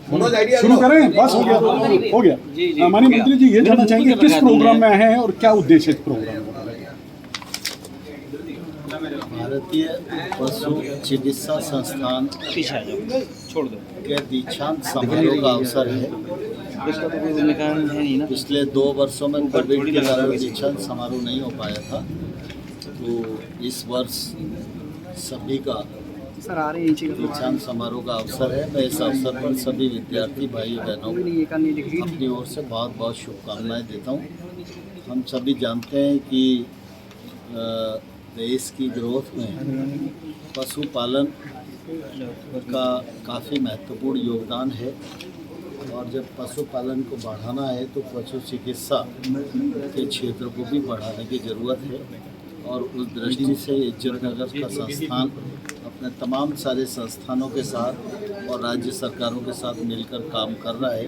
शुरू करें, बस हो गया। माननीय मंत्री जी, ये जानना चाहेंगे किस प्रोग्राम में आए हैं और क्या उद्देश्य है इस प्रोग्राम का? भारतीय पशु चिकित्सा संस्थान के दीक्षांत समारोह का अवसर है। पिछले 2 वर्षों में कोविड के कारण दीक्षांत समारोह नहीं हो पाया था, तो इस वर्ष सभी का दीक्षांत समारोह का अवसर है। मैं इस अवसर पर सभी विद्यार्थी भाई बहनों को अपनी ओर से बहुत बहुत शुभकामनाएं देता हूँ। हम सभी जानते हैं कि देश की ग्रोथ में पशुपालन का काफ़ी महत्वपूर्ण योगदान है, और जब पशुपालन को बढ़ाना है तो पशु चिकित्सा के क्षेत्र को भी बढ़ाने की ज़रूरत है। और उस दृष्टि से इज्जतनगर का संस्थान अपने तमाम सारे संस्थानों के साथ और राज्य सरकारों के साथ मिलकर काम कर रहा है,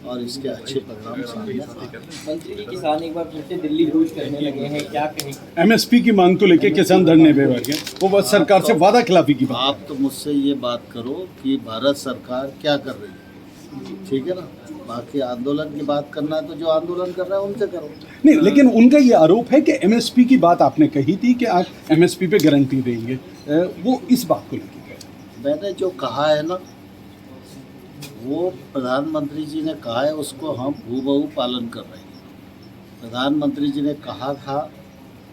और इसके अच्छे परिणाम सामने आ रहे हैं। मंत्री जी, किसान एक बार फिर से दिल्ली कूच करने लगे हैं, क्या कहें? MSP की मांग को लेकर किसान धरने पे बैठ गए, वो बस सरकार से वादा खिलाफी की बात। आप तो मुझसे ये बात करो कि भारत सरकार क्या कर रही है, ठीक है ना? बाकी आंदोलन की बात करना है तो जो आंदोलन कर रहा है उनसे करो। नहीं, लेकिन उनका ये आरोप है कि MSP की बात आपने कही थी कि आप MSP पे गारंटी देंगे, वो इस बात को लेकर। मैंने जो कहा है ना, वो प्रधानमंत्री जी ने कहा है, उसको हम हूबहू पालन कर रहे हैं। प्रधानमंत्री जी ने कहा था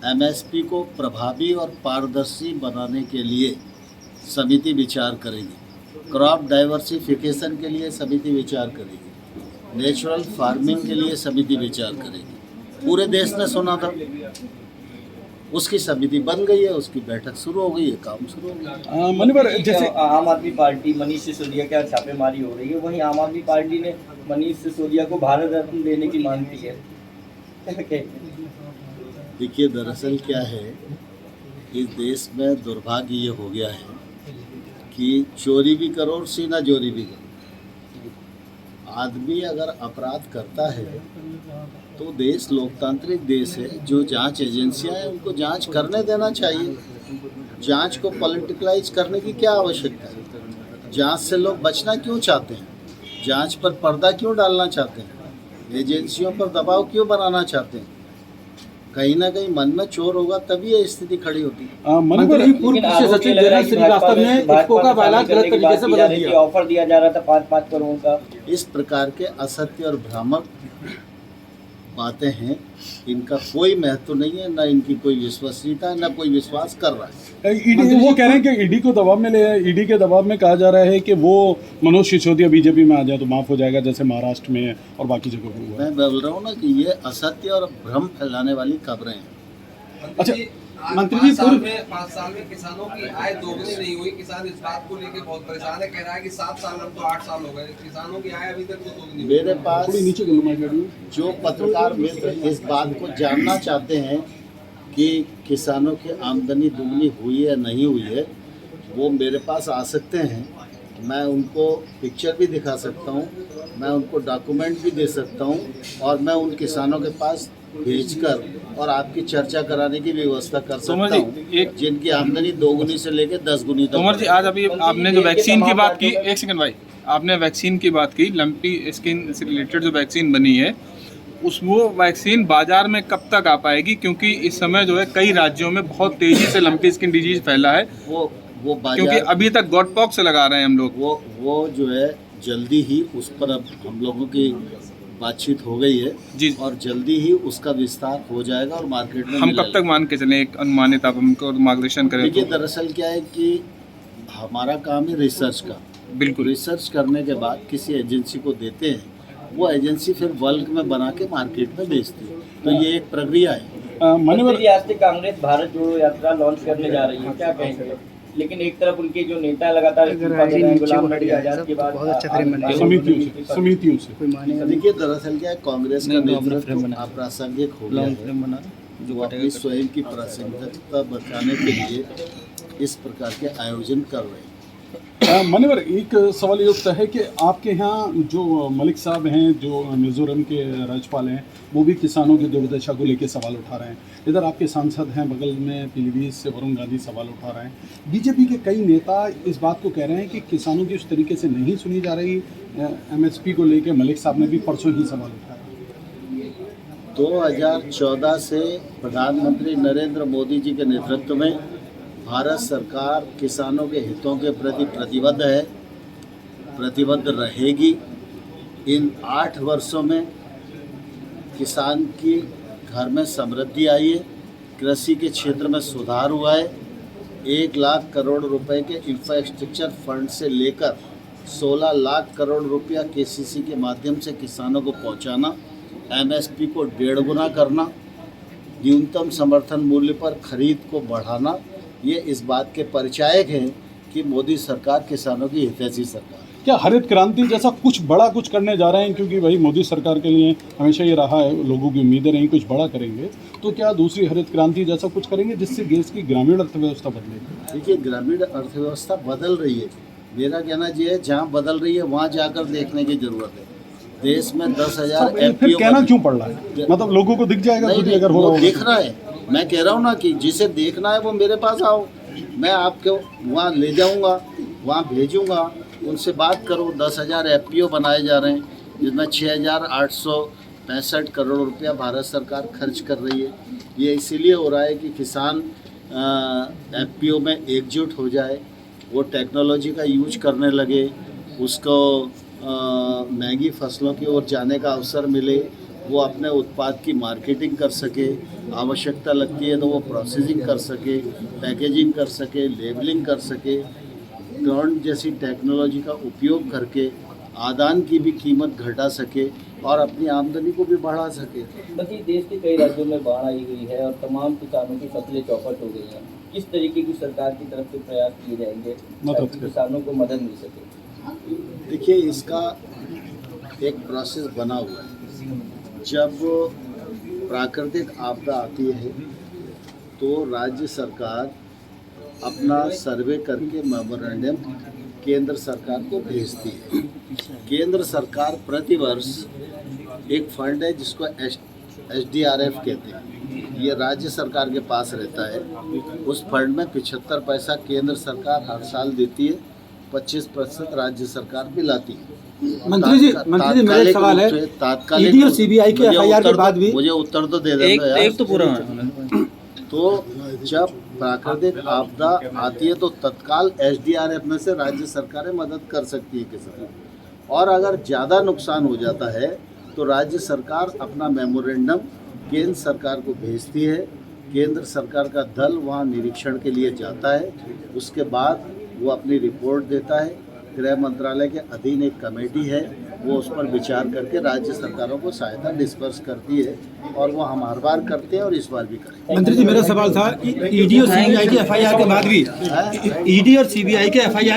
MSP को प्रभावी और पारदर्शी बनाने के लिए समिति विचार करेगी, क्रॉप डाइवर्सिफिकेशन के लिए समिति विचार करेगी, नेचुरल फार्मिंग के लिए समिति विचार करेगी। पूरे देश ने सुना था, उसकी समिति बन गई है, उसकी बैठक शुरू हो गई है, काम शुरू हो गया। मनोहर, जैसे आम आदमी पार्टी मनीष सिसोदिया क्या छापेमारी हो रही है, वहीं आम आदमी पार्टी ने मनीष सिसोदिया को भारत रत्न देने की मांग की है। देखिए, दरअसल क्या है, इस देश में दुर्भाग्य ये हो गया है कि चोरी भी करो और सीना चोरी भी करो। आदमी अगर अपराध करता है तो देश लोकतांत्रिक देश है, जो जांच एजेंसियां हैं उनको जांच करने देना चाहिए। जांच को पॉलिटिकलाइज करने की क्या आवश्यकता है? जांच से लोग बचना क्यों चाहते हैं? जांच पर पर्दा क्यों डालना चाहते हैं? एजेंसियों पर दबाव क्यों बनाना चाहते हैं? कहीं ना कहीं मन में चोर होगा तभी ये स्थिति खड़ी होती है। मनोहर, पूर्व मुख्य सचिव जनरल श्रीवास्तव ने इसको का बालाघाट गलत तरीके से बदल दिया, ऑफर दिया जा रहा था 5-5 करोड़ का। इस प्रकार के असत्य और भ्रामक बातें हैं, इनका कोई महत्व नहीं है, ना इनकी कोई विश्वसनीयता है, ना कोई विश्वास कर रहा है। ईडी, वो कह रहे हैं कि ईडी को दबाव में ले, ईडी के दबाव में कहा जा रहा है कि वो मनोज सिसोदिया बीजेपी में आ जाए तो माफ हो जाएगा, जैसे महाराष्ट्र में और बाकी जगहों पर हुआ। मैं बोल रहा हूँ ना कि ये असत्य और भ्रम फैलाने वाली खबरें हैं। अच्छा मंत्री जी, 5 साल में किसानों की आय दोगुनी नहीं हुई। किसान इस बात को लेकर बहुत परेशान है, कह रहा है कि 7 साल अब तो 8 साल हो गए, किसानों की आय अभी तक तो दोगुनी। मेरे पास नीचे जो पत्रकार मित्र इस बात को जानना चाहते हैं कि किसानों की आमदनी दुगनी हुई है नहीं हुई है, वो मेरे पास आ सकते हैं। मैं उनको पिक्चर भी दिखा सकता हूँ, मैं उनको डॉक्यूमेंट भी दे सकता हूँ, और मैं उन किसानों के पास भेजकर और आपकी चर्चा कराने की व्यवस्था कर सकता हूँ, जिनकी आमदनी 2 गुनी से लेकर 10 गुनी तक। तोमर जी, आज अभी आपने जो वैक्सीन की बात की, एक सेकंड भाई, आपने वैक्सीन की बात की, लंपी स्किन से रिलेटेड जो वैक्सीन बनी है, वो वैक्सीन बाजार में कब तक आ पाएगी? क्योंकि इस समय जो है कई राज्यों में बहुत तेजी से लंपी स्किन डिजीज फैला है, वो क्योंकि अभी तक गॉटपॉक्स लगा रहे हैं हम लोग। वो जो है जल्दी ही उस पर अब हम लोगों की बातचीत हो गई है जी, और जल्दी ही उसका विस्तार हो जाएगा और मार्केट में हम कब तक मान के चलें, एक अनुमानित आप हमको मार्गदर्शन करें? देखिए, दरअसल क्या है कि हमारा काम है रिसर्च का। बिल्कुल, रिसर्च करने के बाद किसी एजेंसी को देते हैं, वो एजेंसी फिर बल्क में बना के मार्केट में बेचती है, तो ये एक प्रक्रिया है। मंत्री, आज से कांग्रेस भारत जोड़ो यात्रा लॉन्च करने जा रही है, क्या कहेंगे? लेकिन एक तरफ उनके जो नेता लगातार गुलाम नबी आजाद के बाद समितियों से देखिए, दरअसल क्या है, कांग्रेस का नेतृत्व अप्रासंगिक हो गया है, जो अपनी स्वयं की प्रासंगिकता बचाने के लिए इस प्रकार के आयोजन कर रहे हैं। मान्यवर, एक सवाल ये उठता है कि आपके यहाँ जो मलिक साहब हैं, जो मिज़ोरम के राज्यपाल हैं, वो भी किसानों की दुर्दशा को लेकर सवाल उठा रहे हैं। इधर आपके सांसद हैं बगल में पीलीभीत से वरुण गांधी सवाल उठा रहे हैं। बीजेपी के कई नेता इस बात को कह रहे हैं कि किसानों की उस तरीके से नहीं सुनी जा रही। एमएसपी को लेकर मलिक साहब ने भी परसों ही सवाल उठाया। 2014 से प्रधानमंत्री नरेंद्र मोदी जी के नेतृत्व में भारत सरकार किसानों के हितों के प्रति प्रतिबद्ध है, प्रतिबद्ध रहेगी। इन 8 वर्षों में किसान की घर में समृद्धि आई है, कृषि के क्षेत्र में सुधार हुआ है। 1 लाख करोड़ रुपए के इंफ्रास्ट्रक्चर फंड से लेकर 16 लाख करोड़ रुपया केसीसी के माध्यम से किसानों को पहुंचाना, एमएसपी को 1.5 गुना करना, न्यूनतम समर्थन मूल्य पर खरीद को बढ़ाना, ये इस बात के परिचायक हैं कि मोदी सरकार किसानों की हितैषी सरकार है। क्या हरित क्रांति जैसा कुछ बड़ा कुछ करने जा रहे हैं? क्योंकि भाई मोदी सरकार के लिए हमेशा ये रहा है, लोगों की उम्मीदें रहीं कुछ बड़ा करेंगे, तो क्या दूसरी हरित क्रांति जैसा कुछ करेंगे जिससे देश की ग्रामीण अर्थव्यवस्था बदलेगी? देखिए, ग्रामीण अर्थव्यवस्था बदल रही है। मेरा कहना ये है, जहाँ बदल रही है वहाँ जाकर देखने की जरूरत है। देश में 10,000 फिर एफपीओ कहना क्यों पड़ रहा है? मतलब लोगों को दिख जाएगा खुद ही अगर हो रहा वो होगा दिख रहा है। मैं कह रहा हूँ ना कि जिसे देखना है वो मेरे पास आओ, मैं आपको वहाँ ले जाऊँगा, वहाँ भेजूँगा, उनसे बात करो। 10,000 एफपीओ बनाए जा रहे हैं, जिसमें 6,865 करोड़ रुपया भारत सरकार खर्च कर रही है। ये इसीलिए हो रहा है कि किसान एफपीओ में एकजुट हो जाए, वो टेक्नोलॉजी का यूज करने लगे, उसको महंगी फसलों की ओर जाने का अवसर मिले, वो अपने उत्पाद की मार्केटिंग कर सके, आवश्यकता लगती है तो वो प्रोसेसिंग कर सके, पैकेजिंग कर सके, लेबलिंग कर सके, ड्रोन जैसी टेक्नोलॉजी का उपयोग करके आदान की भी कीमत घटा सके और अपनी आमदनी को भी बढ़ा सके। बल्कि देश के कई राज्यों में बाढ़ आई हुई है और तमाम किसानों की फसलें चौपट हो गई हैं। किस तरीके की सरकार की तरफ से प्रयास किए जाएंगे ताकि किसानों को मदद मिल सके? देखिए, इसका एक प्रोसेस बना हुआ है। जब प्राकृतिक आपदा आती है तो राज्य सरकार अपना सर्वे करके मेमोरेंडम केंद्र सरकार को भेजती है। केंद्र सरकार प्रतिवर्ष एक फंड है जिसको SDRF कहते हैं, ये राज्य सरकार के पास रहता है। उस फंड में 75 पैसा केंद्र सरकार हर साल देती है, 25% राज्य भी मिलाती है। मंत्री जी मेरा एक सवाल है, ईडी और सीबीआई के एफआईआर के बाद भी मुझे उत्तर तो दे देना यार। एक तो पूरा तो जब प्राकृतिक आपदा आती है तो तत्काल SDRF में से राज्य सरकारें मदद कर सकती है किसान, और अगर ज़्यादा नुकसान हो जाता है तो राज्य सरकार अपना मेमोरेंडम केंद्र सरकार को भेजती है। केंद्र सरकार का दल वहाँ निरीक्षण के लिए जाता है, उसके बाद वो अपनी रिपोर्ट देता है। गृह मंत्रालय के अधीन एक कमेटी है, वो उस पर विचार करके राज्य सरकारों को सहायता डिस्पर्स करती है, और वो हम हर बार करते हैं और इस बार भी करेंगे। मंत्री जी मेरा सवाल था, ईडी और सीबीआई के एफआईआर के बाद भी ईडी और सीबीआई के एफआईआर